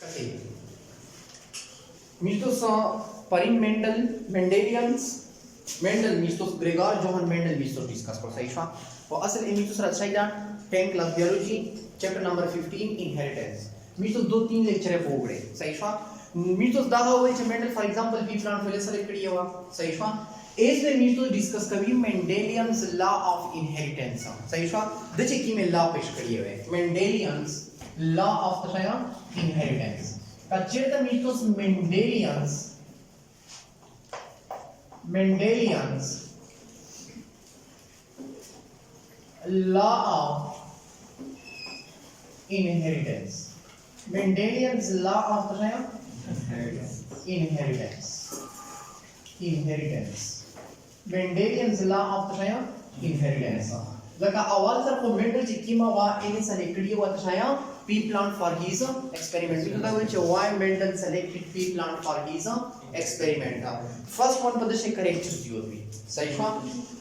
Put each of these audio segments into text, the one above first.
Okay. Mistos Parim Mendel mistos Gregor Johann Mendel mistos discuss por saishwa. और असल mistos रचाइदा 10 class biology chapter number 15 inheritance. Mistos दो तीन lecture है वो बड़े saishwa. Mistos दागा हुए चे Mendel for example pea plant पहले select करिए हुआ saishwa. एज में mistos discuss कभी Mendelian's law of inheritance saishwa. दचे की में law पेश करिए हुए Mendelian's law of the inheritance. Kacirta mistos Mendelian's law of inheritance. Mendelian's law of the inheritance. Mendelian's law of the inheritance. Laka awal sar ko Mendel chikima wa any selected wa tashaya pea plant for his experiment. Because which why Mendel selected pea plant for his experiment. First one padashe characters दियो भी सही है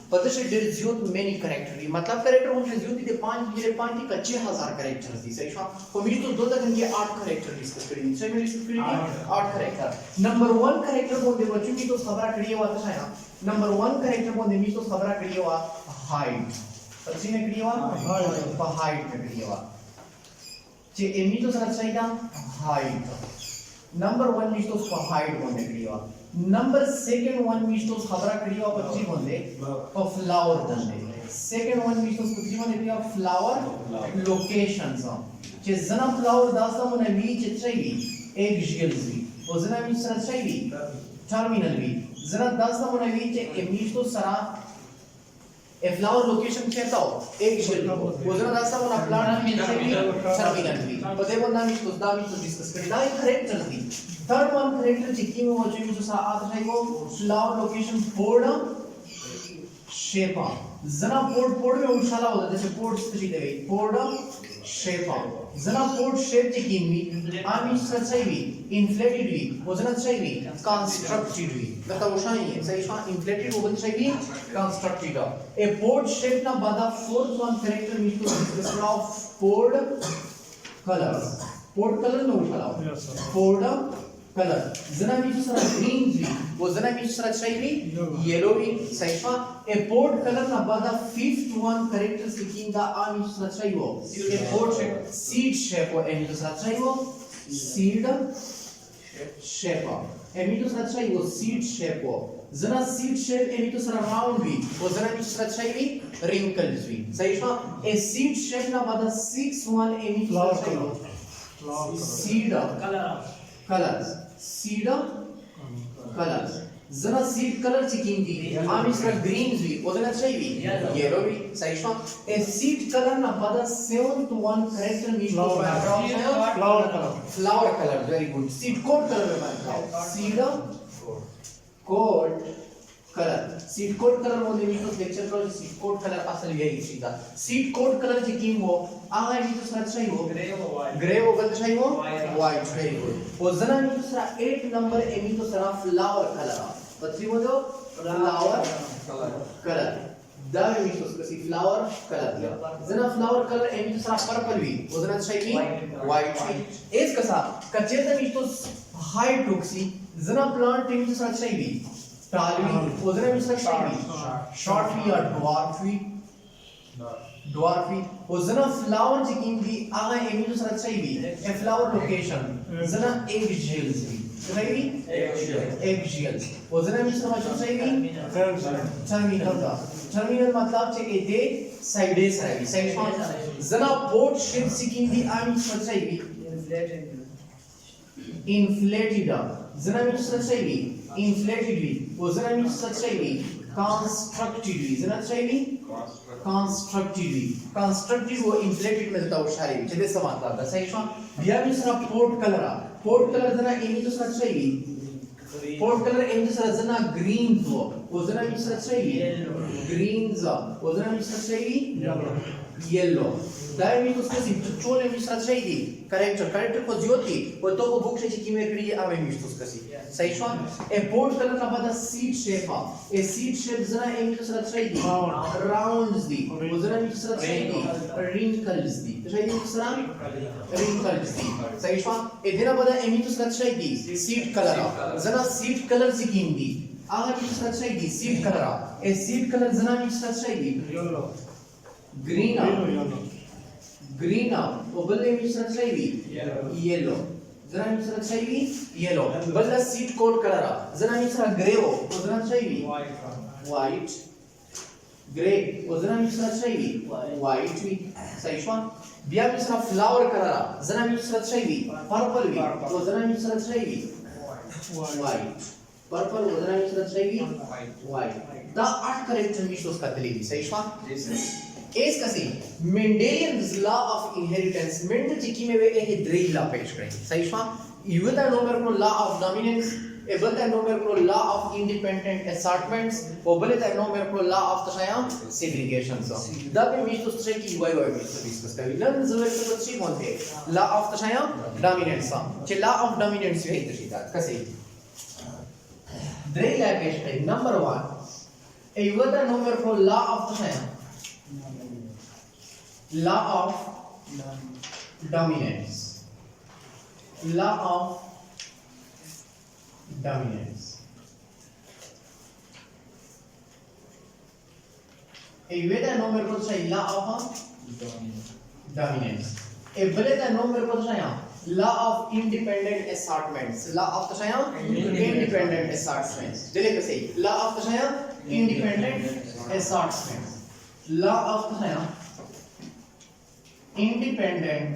padashe did दियो many characters मतलब character उनसे दियो थी 5 का 6000 characters थी सही है तो मेरी तो दो तक इनके 8 character डिस्कस करेंगे सही में डिस्कस करेंगे 8 character नंबर 1 character बोल दे बच्चों की तो खबर करिए हुआ था ना नंबर 1 character बोल दे मी तो खबर करिए हुआ height पच्ची में करिए हुआ height में करिए हुआ चे एमी तो सर चाहिए height नंबर 1 मिस्टो हाइट बोलने के लिए नंबर सेकंड 1 मिस्टो खबरा करियो पच्ची बोलने तो फ्लावर बोलने सेकंड 1 मिस्टो पच्ची बोलने के लिए फ्लावर लोकेशंस जे जना फ्लावर दास्ता मोने वी चाहिए एक जियल्स भी वो जना मिस्टर चाहिए टर्मिनल भी जना दास्ता मोने वी चे मिस्टो सरा ए फ्लावर लोकेशन कहता हो एक जियल वो जना दास्ता मोना प्लांट में चाहिए टर्मिनल भी पदे बोलना मिस्टो दामी तो डिस्कस करें ना करेक्टर थी थर्ड वन करेक्टर चिक्की में वो जो सा आता है वो फ्लावर लोकेशन पोर्ड शेपा जना पोर्ड में उछाला होता है जैसे पोर्ड स्थिति दे गई पोर्ड शेपा जना पोर्ड शेप चिक्की में आमी सच्चाई भी इन्फ्लेटेड भी वो जना चाहिए कंस्ट्रक्टेड भी मतलब वो शाही है सही शाह इन्फ्लेटेड वो बन चाहिए कंस्ट्रक्टेड ए पोर्ड शेप ना बादा फोर्थ वन करेक्टर में तो डिस्कस ऑफ पोर्ड कलर में उछाला पोर्ड कलर जना भी दूसरा ग्रीन भी वो जना भी दूसरा चाहिए येलो भी सहीफा ए पोर्ट कलर ना बादा फिफ्थ वन करेक्टर सिकिंग दा आमी दूसरा चाहिए वो ए पोर्ट शेप सीड शेप वो एमी दूसरा चाहिए वो सीड शेप एमी दूसरा चाहिए वो सीड शेप वो जना सीड शेप एमी दूसरा राउंड भी वो जना भी दूसरा चाहिए रिंकल्स भी सहीफा ए सीड शेप ना बादा 6 वन एमी दूसरा चाहिए सीड कलर्स सीड कलर्स जना सीड कलर चिकिंग थी आम इसका ग्रीन भी उधर चाहिए येलो भी सही है ए सीड कलर ना बदा 7th one character में flower colour very good seed code colour में बताओ सीड कोड कलर बोलने में तो लेक्चर करो सीड कोड कलर असल यही सीधा सीड कोड कलर चिकिंग हो आगे भी तो सच चाहिए हो ग्रे वो बल चाहिए हो व्हाइट वेरी गुड वो जना में दूसरा 8 नंबर एमी तो सरा फ्लावर कलर बच्ची वो जो फ्लावर कलर दा में तो उसका फ्लावर कलर जना फ्लावर कलर एमी तो सरा पर्पल भी वो जना चाहिए व्हाइट भी इस कसा कचेता में तो हाई टॉक्सी जना प्लांट एमी तो सरा चाहिए tall भी उधर में सच चाहिए short भी या dwarf भी उधर फ्लावर चिकिंग भी आगे एमी तो सच चाहिए ए फ्लावर लोकेशन जना एक जेल्स भी चाहिए एक जेल्स उधर में समझ चाहिए टर्मिनल मतलब चाहिए दे साइडेस है साइड जना पोर्ट शिप चिकिंग भी आमी सच चाहिए inflated जना में सच चाहिए inflated भी वो जना में सच चाहिए constructed भी जना चाहिए constructed वो inflated में बताओ शारे चले समानता था सही है दिया भी सरा पोर्ट कलर जना एनी तो सच चाहिए पोर्ट कलर एनी तो सरा जना ग्रीन वो जना में सच चाहिए ग्रीन वो जना में सच चाहिए yellow. Dar mi tu scusi, ciole mi sta shady. Character ko jyoti, ko to ko book se ki me kri ave mi tu scusi. सही शॉट ए बोर्ड कलर का पता सीड शेप है ए सीड शेप जरा M के साथ shady rounds दी वो जरा mi साथ shady wrinkles दी तो shady किस तरह wrinkles दी सही शॉट ए देना पता एम के साथ shady सीड कलर जरा सीड कलर स्कीम दी आगे mi साथ shady seed colour a seed colour जरा mi साथ shady yellow green out वो बल्ले mi साथ shady yellow जरा mi साथ shady yellow बल्ला सीड कोड कलर जरा mi साथ ग्रे हो वो जरा shady white ग्रे वो जरा mi साथ shady white भी सही शॉट बिया mi साथ फ्लावर कलर जरा mi साथ shady पर्पल भी वो जरा mi साथ shady white पर्पल वो जरा mi साथ shady white दा आठ करेक्टर mi उसका तलीबी सही शॉट एस कसी Mendelian's law of inheritance Mendel चिकी में वे एक ड्री लॉ पेश करेंगे सही शवा युवता नंबर को law of dominance एबलता नंबर को law of independent assortments ओबलता नंबर को law of तशाया segregation सो दबे मीच तो स्ट्रेट की वाई वाई मीच तो डिस्कस करेंगे लन जरूर से कुछ चीज होते हैं law of तशाया dominance सा चे law of dominance ये एक तशीदा कसे ड्री लॉ पेश करेंगे नंबर 1 युवता नंबर को law of तशाया law of dominance law of dominance e veda number को चाहिए law of dominance e veda number को चाहिए law of independent assortments law of चाहिए independent assortments दिले कैसे law of चाहिए independent assortments law of चाहिए independent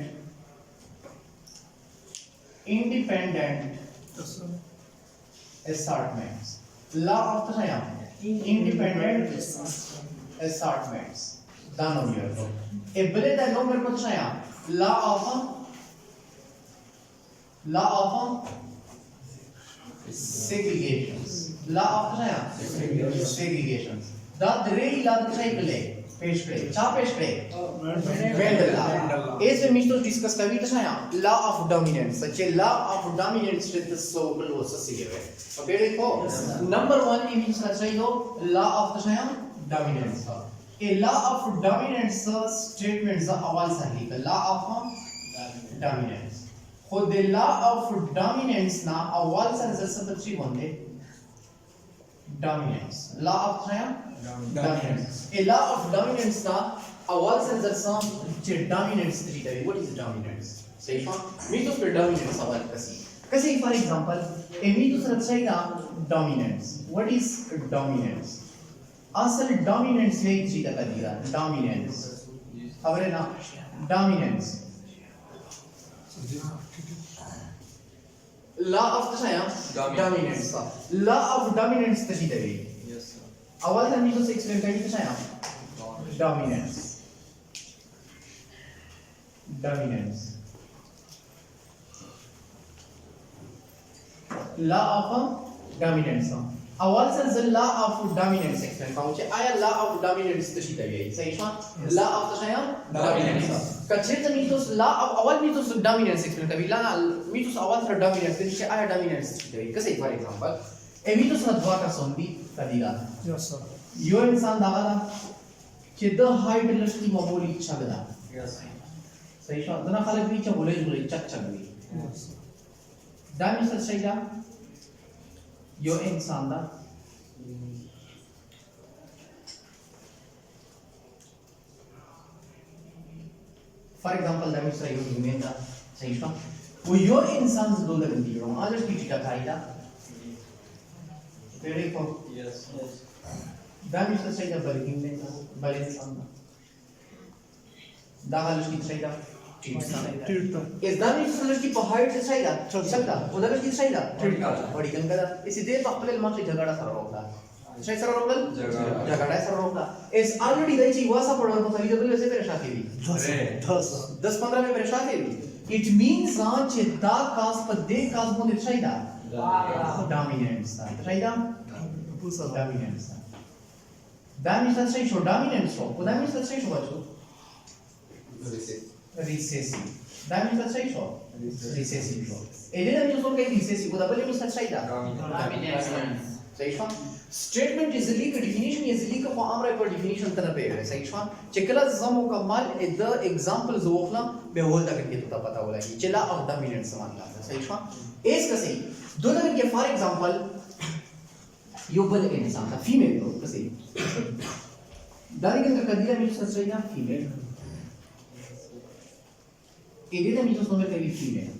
assortments law of तशाया independent assortments दानो लिया तो ए बले दा नो मेरे को तशाया law of segregations law of तशाया segregations दा दरे ला तशाई बले पेश करे चा पेश करे वेंडल लॉ इस में मिस्टर डिस्कस कभी तशाया लॉ ऑफ डोमिनेंस सच्चे law of dominance with so close सिलेवे ओके देखो नंबर 1 में मिस्टर चाहिए हो लॉ ऑफ तशाया डोमिनेंस ए लॉ ऑफ डोमिनेंस स्टेटमेंट्स अवल सही का लॉ ऑफ डोमिनेंस खुद लॉ ऑफ डोमिनेंस ना अवल सर जैसे बच्ची बनते dominance law of dominance a law of dominance na awal se jab sam che dominance three what is dominance say fa me to per dominance awal kasi for example a me to srachayda dominance what is dominance asal dominance ye chीज का दिया dominance खबर है ना dominance law of dominance law of dominance तशी तरी yes sir अवल तर मी तो explain करी तशा dominance law of dominance अवल सर law of dominance एक्सप्लेन पाऊचे आया law of dominance तशी तरी सही शा law of तशा dominance कच्चे तर मी तो law of अवल मी तो dominance एक्सप्लेन करी ला मी तो अवल तर dominance तशी आया dominance तशी तरी कसे फॉर एग्जांपल एमी तो सद्वा का सोंदी कदीला यस सर यो इंसान दावाला कि द हाइट लस्टी मामूली छगदा यस सही शॉट जना खाली बीच बोले जुले चक चगवी यस दामी सर सहीला यो इंसान दा फॉर एग्जांपल दामी सर यो मेंदा सही शॉट वो यो इंसान दो लगन दियो आज की टिका खाईला Very cool. Yes. Dami sa sayda balikin nito, balin sana. Dahil उसकी sayda tirta. इस दामी sa लड़की पहाड़ से sayda चलता, उधर लड़की sayda tirta. बड़ी गंगा इसी देर पहले मात्र झगड़ा सर रोकला. सही सर रोकल? झगड़ा सर रोकला. इस already गई चीज़ वासा पढ़ा तो सारी जब वैसे परेशान थी भी. 10-15 में परेशान थी भी. It means that दा कास पर दे कास बोले sayda. Dominance था राइट dominance था दामी सच्चाई शो dominance शो को दामी सच्चाई शो बच्चों recessive. Da mi sta sai ciò? Recessive ciò. E deve mi sono che recessive, da quello mi sta sai da. Dominance. Sai ciò? Statement is legal, definition is legal for amra per definition tana pe. Sai ciò? Chekla zamo kamal the example zokhla be hol da ke to pata hola ki chela of dominant saman la. Sai ciò? Es ka sei. दो अगर के for example यो बल के इंसान था female तो कैसे दादी के अंदर कदीरा में सच रही ना फीमेल इधर में तो सोने कभी फीमेल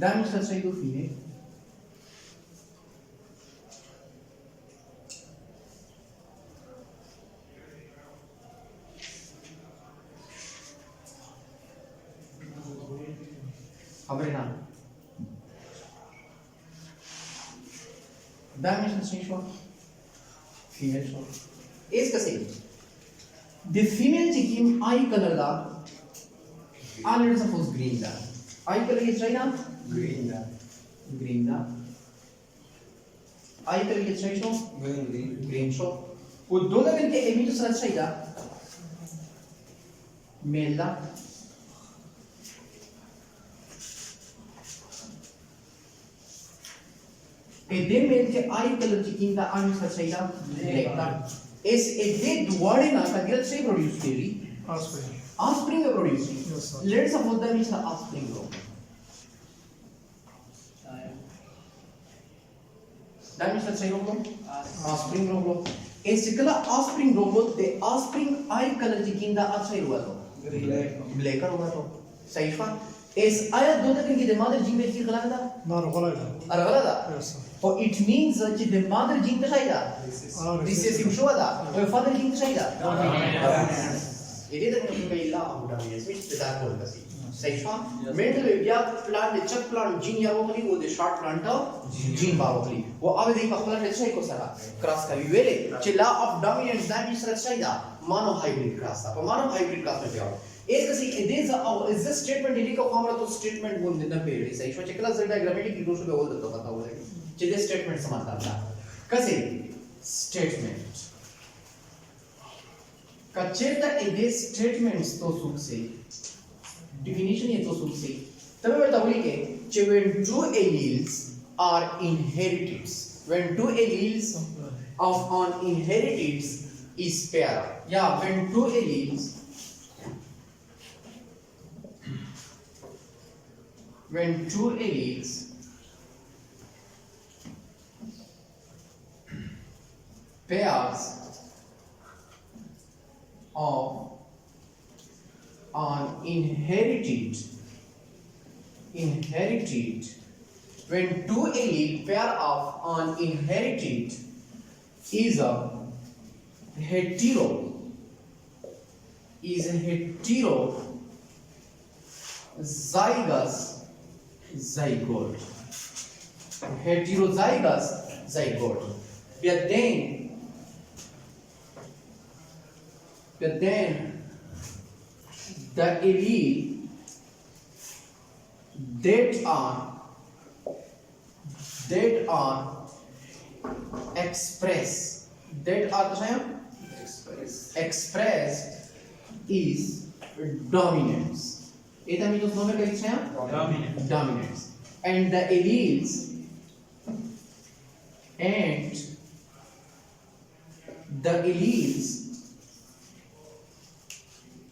दादी में सच रही तो फीमेल खबरें ना dimension snitch female short is ka same the female chicken eye color da already suppose green da eye color is right now green da eye color is right so green so वो दोनों मिलके एक तो सच चाहिए mail दा Ede melke eye color chicken da anu sachaida black da es ede duade na kadira say produce theory offspring produce Yes, sir. let's suppose that is the offspring bro that means that say bro offspring bro es sikala offspring bro the offspring eye color chicken da acha हुआ तो black हुआ तो सही fa es aya दोनों के the mother gene में की गलत था نار غلاية अरे गलत था Yes, sir. or it means that the mother gene تشايدا recessive شو هذا or father gene تشايدا إذا كنا نقول لا أبدا يعني مش تدار كل كسي سيشان mental يا plant check plant gene يا وقلي वो the short plant gene باوقلي वो अब देखा خلاص تشاي को سرا cross का يوله चला of dominance that means تشايدا mono hybrid cross था mono hybrid cross में जाओ एक कसी is this statement इन्हीं का हमारा तो statement बोल देना पेड़ सही शो चेकला जल्द ग्रामेटिक की दोषों पे बोल देता पता हो जाएगा चलिए statement समानता है कसी statement कच्चेता इधे statements तो सुख से definition ये तो सुख से तब मैं बताऊँ कि when two alleles are inherited when two alleles of an inherited is pair yeah when two alleles when two alleles pairs of an inherited when two allele pair of an inherited is a heterozygous zygote but then the allele that are expressed is dominance eta mi to nome kai chha dominance and the alleles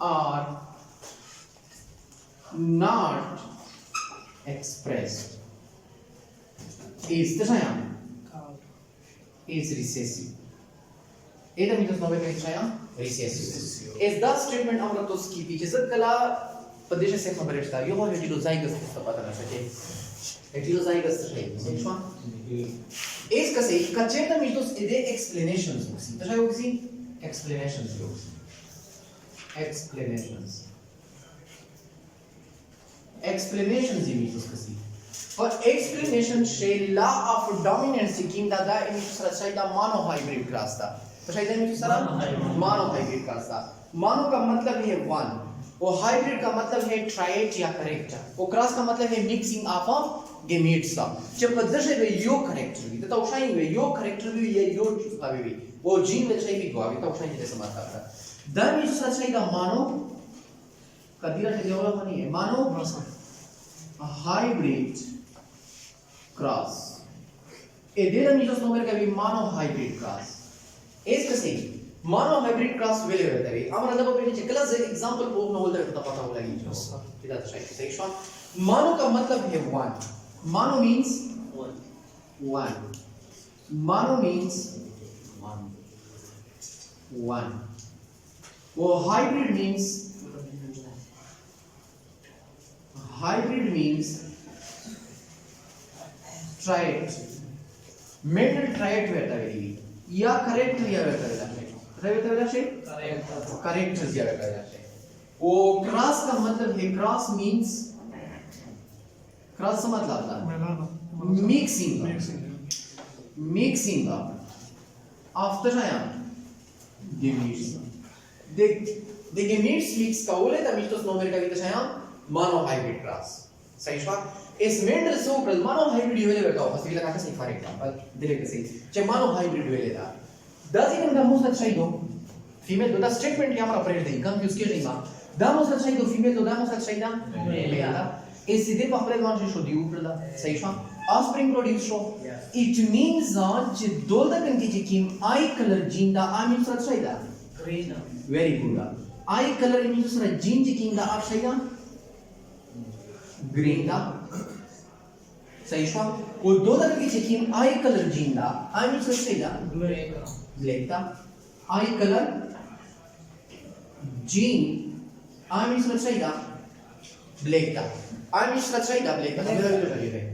are not expressed is recessive eta mi to nome kai chha recessive is the statement amra to ski पीछे सब कला प्रदेश से खबर है यो है heterozygous का पता ना सके हेटेरोजाइगस है समझवा इस कसे कचेता मिथोस इदे एक्सप्लेनेशंस होसी तशा होसी एक्सप्लेनेशंस ही मिथोस कसी और एक्सप्लेनेशन शे लॉ ऑफ डोमिनेंस किम दादा इन सरसाइदा मानो हाइब्रिड क्लास था तशा इदे मिथोस सरा मानो हाइब्रिड क्लास था मानो का मतलब है वन वो हाइब्रिड का मतलब है ट्राइड या करेक्टर वो क्रॉस का मतलब है मिक्सिंग ऑफ गेमेट्स का जब पद्धति है यो करेक्टर भी तो उशाई में यो करेक्टर भी ये यो चीज का भी O gene will say big wabi, talk saying this matter. Then you say the mano, Kadira Tiola money, mano, a hybrid cross. A data means no matter mono hybrid cross. Is the same. Mono hybrid cross will have it. I'm another example of no older the pata will Mono का मतलब है one. Mono means one. Mono means one. वो hybrid means triad. Mental triad वेता है या correct या वेता है correct या वेता है वो cross का मतलब है cross means cross का मतलब mixing up after gametes the gametes mix का बोले तब इस तो स्नोमेर का कितना है mono hybrid cross सही बात इस मेंडल से ऊपर mono hybrid ये वाले बताओ फसिल लगा कैसे फॉर एग्जांपल दिले कैसे चाहे mono hybrid वाले दा does it mean most अच्छा ही दो फीमेल दो दा स्टेटमेंट क्या हमारा ऑपरेट देगी कंफ्यूज क्यों नहीं मां दा most अच्छा ही दो फीमेल दो दा most अच्छा ही दा मेला इस सीधे पकड़े कौन से शो दी ऊपर दा सही बात offspring produce show it means that dolda kanki jikim eye color gene da I means अच्छा ही दा green very good eye color means that gene jikim da अच्छा ही दा green da सही बात वो dolda kanki jikim eye color gene da I means अच्छा ही दा black da eye color gene I means अच्छा ही दा black da I means अच्छा ही दा black da मेरा भी तो है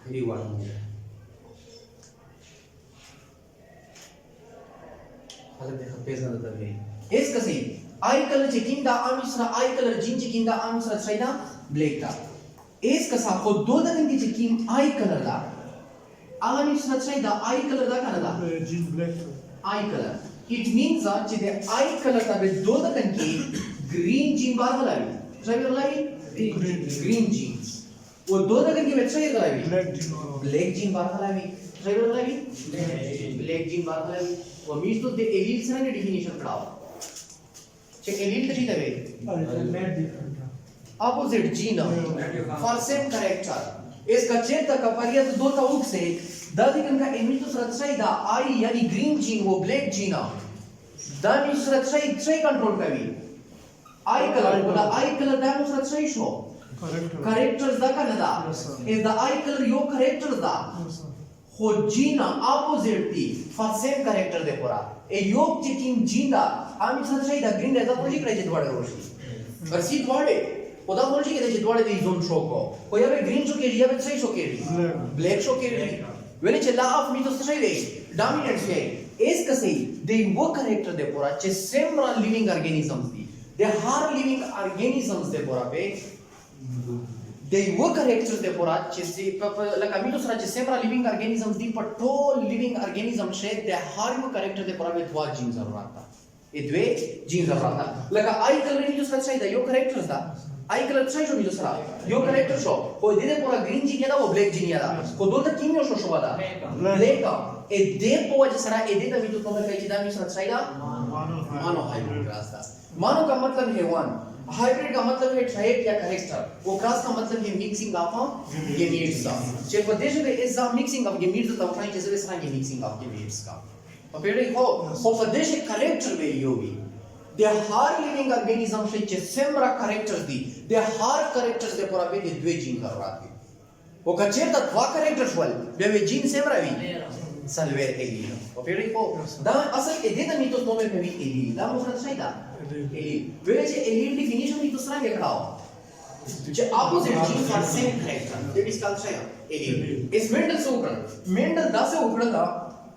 आखिरी वाला हालत देखो पेज ना दर गई इस कसी आई कलर चेकिंग दा आमिसरा आई कलर जिन चेकिंग दा आमिसरा साइडा ब्लैक दा इस कसा को दो दन की चेकिंग आई कलर दा आमिसरा साइडा आई कलर दा कना दा gene black eye colour it means that जे आई कलर दा बे दो दन की ग्रीन जिन बार वाली ड्राइवर वाली ग्रीन जीन्स वो दो दन की वेबसाइट वाली ब्लैक जीन बार वाली ड्राइवर वाली ब्लैक जीन बार वाली वो मीन्स तो दे एलील से ना डेफिनेशन पढ़ाओ चेक एलील तो ठीक है opposite gene for same character इसका चेक तक परिया तो दो ताउक से दादी कन का इमेज तो सुरक्षा दा आई यानी ग्रीन जीन वो ब्लैक जीन दानी सुरक्षा ट्रे कंट्रोल का भी आई कलर बोला आई कलर दा सुरक्षा show characters da kanada is the eye color yo characters da ho gene opposite the for same character de pora e yok checking gene da ami such da green da तो जी करे जदवाड़े रोशी पर सी द्वाड़े ओदा बोल जी के जदवाड़े दी zone show को कोई अबे green show के रिया में सही शो के री ब्लैक शो के री वेले चला ऑफ मी तो सही रे डोमिनेंट से इस कसे दे वो कैरेक्टर दे पूरा चे सेम लिविंग ऑर्गेनिजम्स दी दे हर लिविंग ऑर्गेनिजम्स दे पूरा पे दे वो कैरेक्टर्स दे पूरा चे से like मी तो सरा चे सेम लिविंग ऑर्गेनिजम्स दी पर तो लिविंग ऑर्गेनिजम से दे हर वो कैरेक्टर दे पूरा में दवा जीन जरूरत था ये द्वे जीन जरूरत था लगा आई कलर में जो सरा चाहिए यो कैरेक्टर्स दा आई कलर चाहिए जो सरा यो कैरेक्टर शो कोई दे पूरा ग्रीन जीन या वो ब्लैक जीन या को दो तक किन शो शो वाला ब्लैक ए दे पोवा जे सरा ए दे तभी तो तुम्हें कहीं चिदा मी सरा चाहिए मानो हाइब्रिड रास्ता मानो का मतलब है वन हाइब्रिड का मतलब है ट्राइड या कैरेक्टर वो क्रॉस का मतलब है मिक्सिंग ऑफ गेमीट्स का चेक प्रदेश में is a mixing of gametes तो उठाई जैसे इस तरह की मिक्सिंग ऑफ गेमीट्स का और फिर देखो वो प्रदेश कैरेक्टर वेरी होगी दे हर लिविंग ऑर्गेनिज्म से जे सेमरा कैरेक्टर्स दी दे हर कैरेक्टर्स दे पूरा पे द्वे जीन कर रहा है वो कचेर तक वा कैरेक्टर्स वाल बे जीन सेमरा भी सलवेर एली और फिर देखो दा असल के दे द मिथोस नोमेर में भी एली दा मुसरा चाहिए एली वेले जे एली डेफिनेशन भी दूसरा के खड़ाओ जे opposite gene for same character that is called चाहिए एली इस मेंडल से ऊपर मेंडल 10 से ऊपर था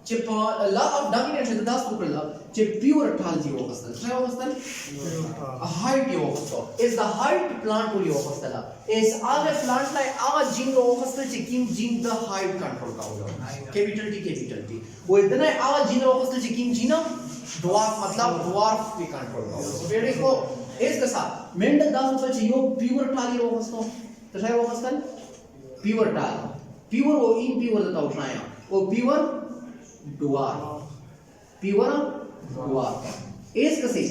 जे लॉ ऑफ डोमिनेंस से 10 ऊपर था जे प्योर टाल जी वो हस्ता क्या वो हस्ता हाइट यो हस्ता इज द हाइट प्लांट को यो हस्ता इस आगे प्लांट ला आवा जीन रो हस्ता जे किम जीन द हाइट कंट्रोल का हो कैपिटल टी वो इतना आवा जीन रो हस्ता जे किम जीन ड्वार्फ मतलब ड्वार्फ भी कंट्रोल का हो फिर देखो इसके साथ मेंडल 10 ऊपर जे यो प्योर टाल रो हस्ता तो है वो हस्ता प्योर टाल प्योर वो इम्प्योर दा उठाया वो प्योर ड्वार्फ प्योर ड्वार्फ इस कसे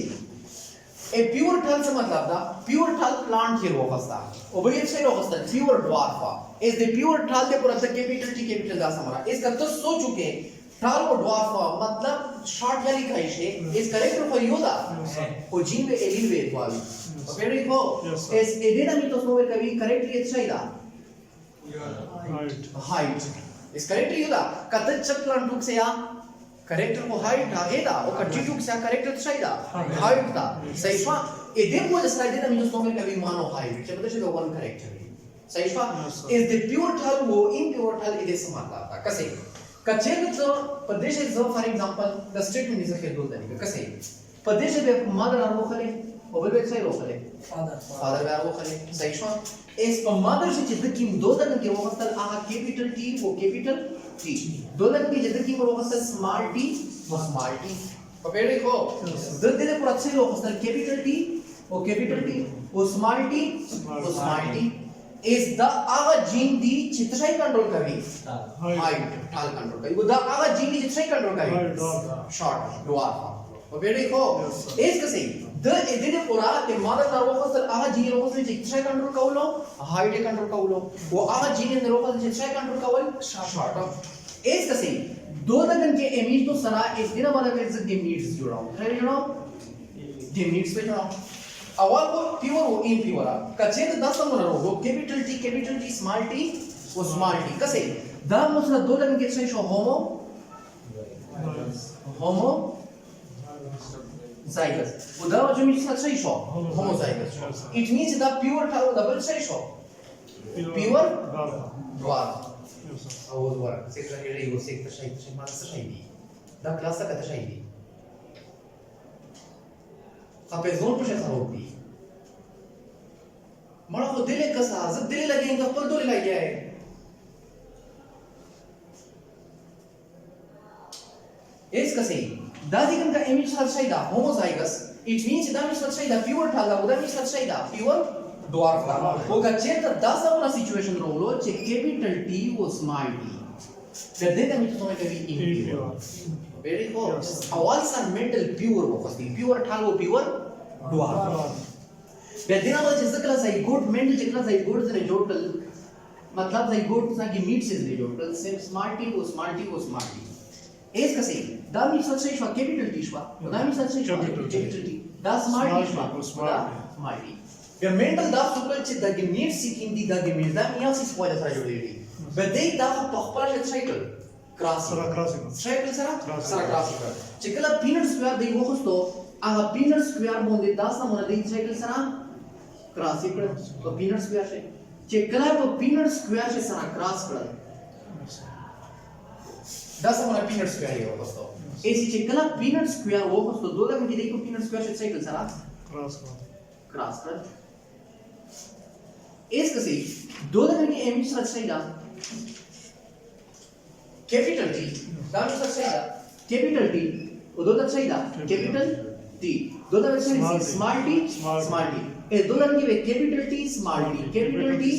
ए प्योर ठल से मतलब दा प्योर ठल प्लांट के रोग असता ओ बड़ी अच्छे रोग असता प्योर ड्वार्फ इस द प्योर ठल दे पूरा कैपिटल टी कैपिटल दा समरा इसका तो सो चुके ठल वो ड्वार्फ मतलब शॉर्ट वैली का इशे इस करेक्टर फॉर योदा ओ जीन पे एलिन वे वाली वेरी को इस एडेना मी तो सो कभी करेक्टली अच्छा इदा हाइट इस करेक्टर योदा कत चक प्लांट टुक से या करेक्टर को हाइट आगेदा ओ कंटिन्यू से करेक्टर चाहिदा हाइट था सही पा एडे को जस्ट एडेना मी तो सो कभी मानो हाइट जब तो से वन करेक्टर सही पा इज द प्योर ठल वो इम्प्योर ठल इदे समाता था कसे कचे तो प्रदेश जो for example the statement is a दो तरीके कसे प्रदेश बे मदर आरो खले ओबल बे सही रो खले फादर बे आरो खले सही पा इस पर मदर से जिद की दो तन के वो हस्तल आ कैपिटल टी वो कैपिटल टी दो तन की जिद की वो हस्तल स्मॉल टी वो स्मॉल टी पकड़े को दो दे पूरा अच्छे रो हस्तल कैपिटल टी वो कैपिटल टी वो स्मॉल टी वो small T is the our gene दी चित्रशाई कंट्रोल करी हाइट ठाल कंट्रोल करी वो द our gene दी चित्रशाई कंट्रोल करी शॉर्ट ड्वार्फ वो बेटे को इस कसे द इधर पूरा ते मादर का रोग सर our gene रोग से चित्रशाई कंट्रोल कवलो हाइट कंट्रोल कवलो वो our gene ने रोग से चित्रशाई कंट्रोल कवल शॉर्ट इस कसे दो दगन के इमेज तो सरा इस दिन वाला में इज गेमीट्स जुड़ा है यू नो गेमीट्स पे जुड़ा अवर को प्योर वो इम्प्योर कचे तो 10 नंबर रो कैपिटल टी स्मॉल टी वो स्मॉल टी कसे द मुसरा दो लगन के शो होमो जाइगस वो द जो मी सही show homozygous it means the pure था वो डबल सही शो प्योर ड्वार्फ वो द्वारा से रे वो से सही मास सही दी द क्लास का सही दी आपे जोन पर ऐसा होती मरा को दिले कसा जब दिले लगे इनका पल तो लग गया है इस कसे दादी का इमेज सच्चाई दा होमोजाइगस इट मींस दा मींस सच्चाई दा प्योर था दा मींस सच्चाई दा प्योर ड्वार्फ दा वो कच्चे तो 10 वाला सिचुएशन रोलो चे कैपिटल टी वो small T the they means तो कभी इम्प्योर वेरी को अवाल्स आर मेंटल प्योर वो फस्टी प्योर ठाल वो प्योर ड्वार्फ बेदिना वो जिस क्लास आई गुड मेंटल जिकला आई गुड से टोटल मतलब आई गुड सा की मीट से टोटल सेम स्मार्टी वो स्मार्टी एस कसे दा मी सच्चाई शवा कैपिटल टी शवा दा मी सच्चाई शवा कैपिटल टी दा स्मार्टी शवा स्मार्टी या मेंटल दा सुपर च दा की मीट सीकिंग दी दा की मीट दा मी आसी स्पॉइलर सा जोड़ी बेदे दा पखपला से साइकिल साइकिल सरा क्रासिकल चिकला पीनट स्क्वायर दे वो खस्तो आ पीनट स्क्वायर बोंदे 10 नंबर दे साइकिल सरा क्रासिकल तो पीनट स्क्वायर से चिकला तो पीनट स्क्वायर से सरा क्रॉस कर 10 नंबर पीनट स्क्वायर ये खस्तो एसी चिकला पीनट स्क्वायर वो खस्तो दो लगे देखो पीनट स्क्वायर से साइकिल सरा क्रॉस कर इस कसे दो लगे के इमेज सरा चाहिए कैपिटल टी दाम सच्चाई दा कैपिटल टी वो दो सच्चाई दा कैपिटल टी दो दा सच्चाई स्मॉल टी ए दो लगे वे capital T small T capital T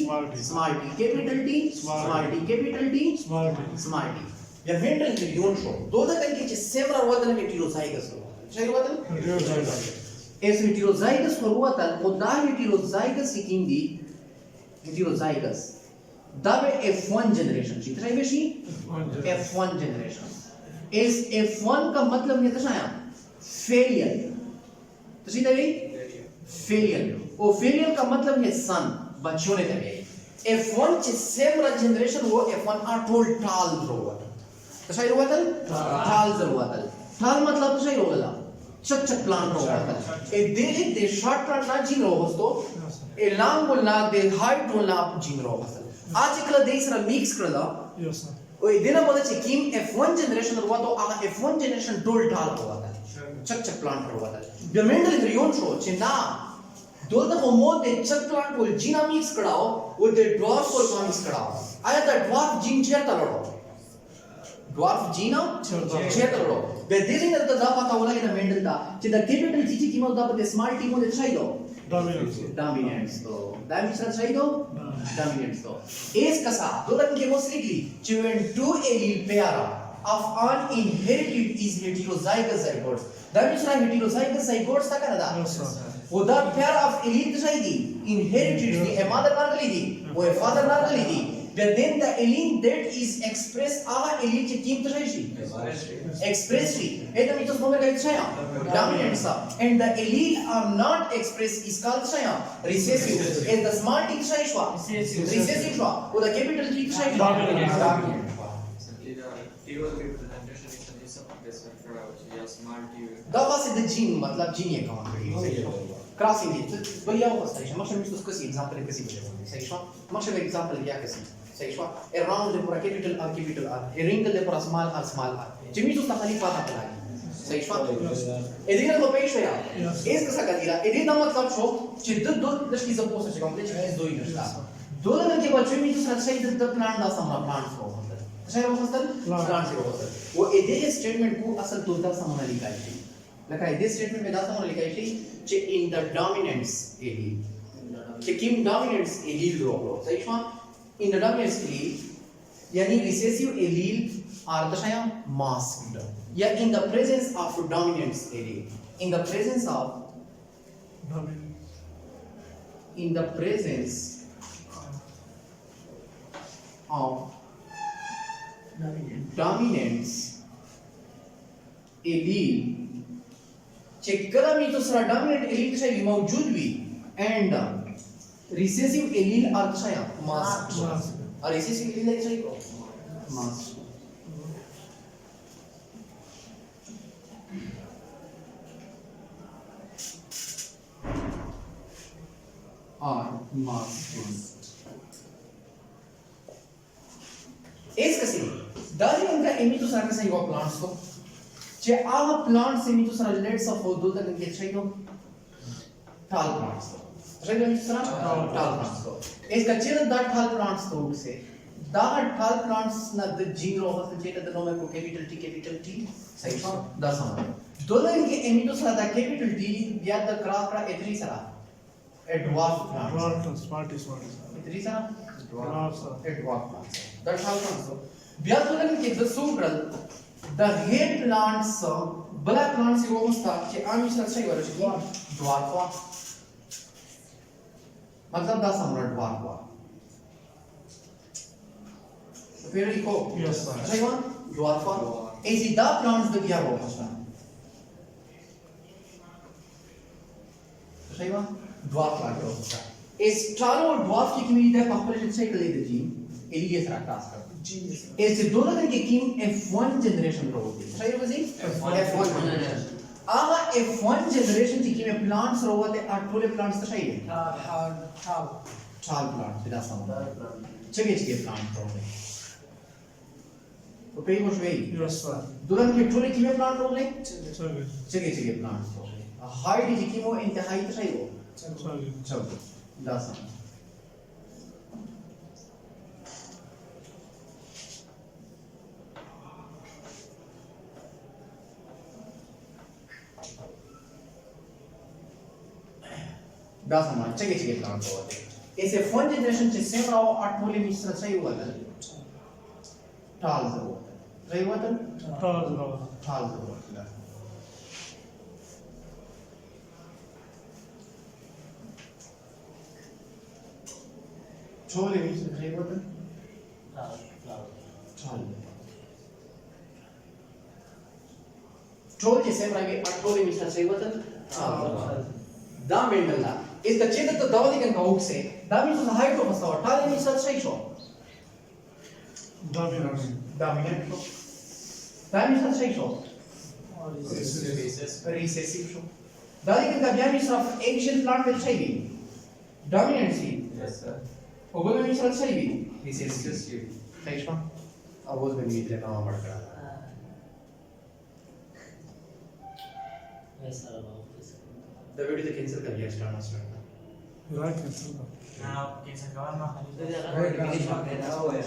small T capital T small T capital T small T या मेंटल यून शो दो दा के सेवरल वदन के टीरोजाइगस सही वदन एस टीरोजाइगस फॉर वदन वो दा टीरोजाइगस सिकिंदी टीरोजाइगस दाबे F1 जनरेशन ची तराई बेशी F1 जनरेशन इस F1 का मतलब ये तशाया फेलियर तशी तभी फेलियर वो फेलियर का मतलब है सन बच्चों ने तभी F1 ची सेम जनरेशन वो F1 आ टोल टाल रोवत तशाई रोवत टाल जरूरत टाल मतलब तशाई रोवला चक प्लान रोवत ए दे शॉर्ट प्लान ना जीन रोवस तो ए लॉन्ग बोल ना दे हाइट बोल ना जीन रोवस आज एकला देसरा मिक्स करला यस सर ओ इदेना बोले छे किम F1 जनरेशन हुआ तो आ F1 जनरेशन टोल टाल हुआ था चक प्लांट हुआ था द मेंटल रियोन शो छे ना दो द होमो ते चक प्लांट बोल जीना मिक्स कराओ वो दे ड्वार्फ को मिक्स कराओ आया द ड्वार्फ जीन छे तलड़ो dwarf gina چهترو به دې نه ته دا پتا ولګي د مندل دا چې د کیپټل جی کی مو دا په سمال ټیم له ځای دو dominance तो that means ځای دو dominance तो es का साथ दोलन के most likely to when two allele pair of uninherited is heterozygous zygotes that means heterozygous zygotes था करना दा वो दा pair of allele ځای دي inherited دي a mother نارغلی دي वो a father نارغلی دي but then the allele that is expressed هغه allele چې کیم ځای شي expressly اته میتوس موږ کوي ځای dominant sa and the allele are not expressed is called ځای recessive and the small t ځای شو recessive شو او the capital t ځای dominant دا واسه د جین مطلب جین یې کوم کړی crossing دي بل یو واسه چې مخه مې تاسو کسي example کسي بده صحیح شو مخه example یا کسي صحیح شو a round de pura capital r capital r a ring de pura small r چې مې تاسو خالي پاته کړای صحیح شو ا دې نو پېښ یا اس کا څنګه دی ا دې نو مطلب شو چې د د شي زپوس چې کوم چې اس دوی نشتا دوه نه کې بچو مې تاسو راځي د پلان دا سم پلان شو څنګه وختل پلان شو وختل و ا دې سټیټمنټ کو اصل تو دا سمونه لیکای شي لکه دې سټیټمنټ میں دا سمونه لیکای شي چې in the dominance allele چې کوم dominance allele ورو صحیح شو in the dominance allele yani recessive allele are the shaya masked या in the presence of dominance allele in the presence of dominance allele check करा मी दूसरा dominant allele से भी मौजूद भी and recessive allele अर्थ है mask और रिसेसिव एलील है सही को मास्क और मास्क इस कसी दादी इनका इमी दूसरा का सही को प्लांट्स को जे आवा प्लांट से मी दूसरा लेट्स ऑफ दो तक के चाहिए टाल प्लांट्स चाहिए मी दूसरा टाल प्लांट्स को इसका चेहरा दा टाल प्लांट्स तो से दा टाल प्लांट्स ना द जीरो होता चेहरा द नोमे को कैपिटल टी सही है दा सम दोलन के एमी दूसरा दा कैपिटल टी या द क्रॉस का इतनी सारा ए ड्वार्फ प्लांट स्मार्ट इतनी सारा ड्वार्फ प्लांट दा टाल प्लांट्स बिया दोलन के the सुब्रल the head plants bala plants को मुस्ता कि आमी सच्चाई वाला कि dwarf मतलब दा समर dwarf फिर लिखो यस सर सही बात dwarf ऐसी दा plants द क्या हो मुस्ता सही बात dwarf लागे मुस्ता इस चारों dwarf की किमी दे पॉपुलेशन से ले दे जी एलियस राटास का ऐसे दोनों तरह के कीम F1 जनरेशन रो होती है सही है F1 जनरेशन आगा F1 जनरेशन की कीम प्लांट्स रो होते आठोले प्लांट्स तो सही है छाल प्लांट बिना समझ चगे प्लांट रो होते तो कई कुछ वही यस सर दोनों के ठोले कीम प्लांट रो होते चगे प्लांट रो होते हाइट की कीम वो इंतहाई तो सही हो चलो दास दा समान चगे प्लांट होते ऐसे फोन जनरेशन से सेम राव 8 मोले मिश्र सही हुआ था टाल जरूर सही हुआ था टाल जरूर छोले मिश्र सही हुआ था टाल छोल के सेम राव 8 मोले मिश्र सही हुआ था दा मेंडल दा इसका चेता तो दावदी कन का हुक से दा मी तो हाइट को फसता टाले मी सच सही शो dominant शो दा मी सच सही शो recessive शो दादी कन का ब्यामी सफ एशियन प्लांट में चाहिए dominant सी यस सर ओगो में सच सही भी recessive सही शो आवाज में मीट लेना मर करा yes sir the video the cancel कर दिया स्टार्ट राइट कैंसिल ना कैंसिल करना Very good.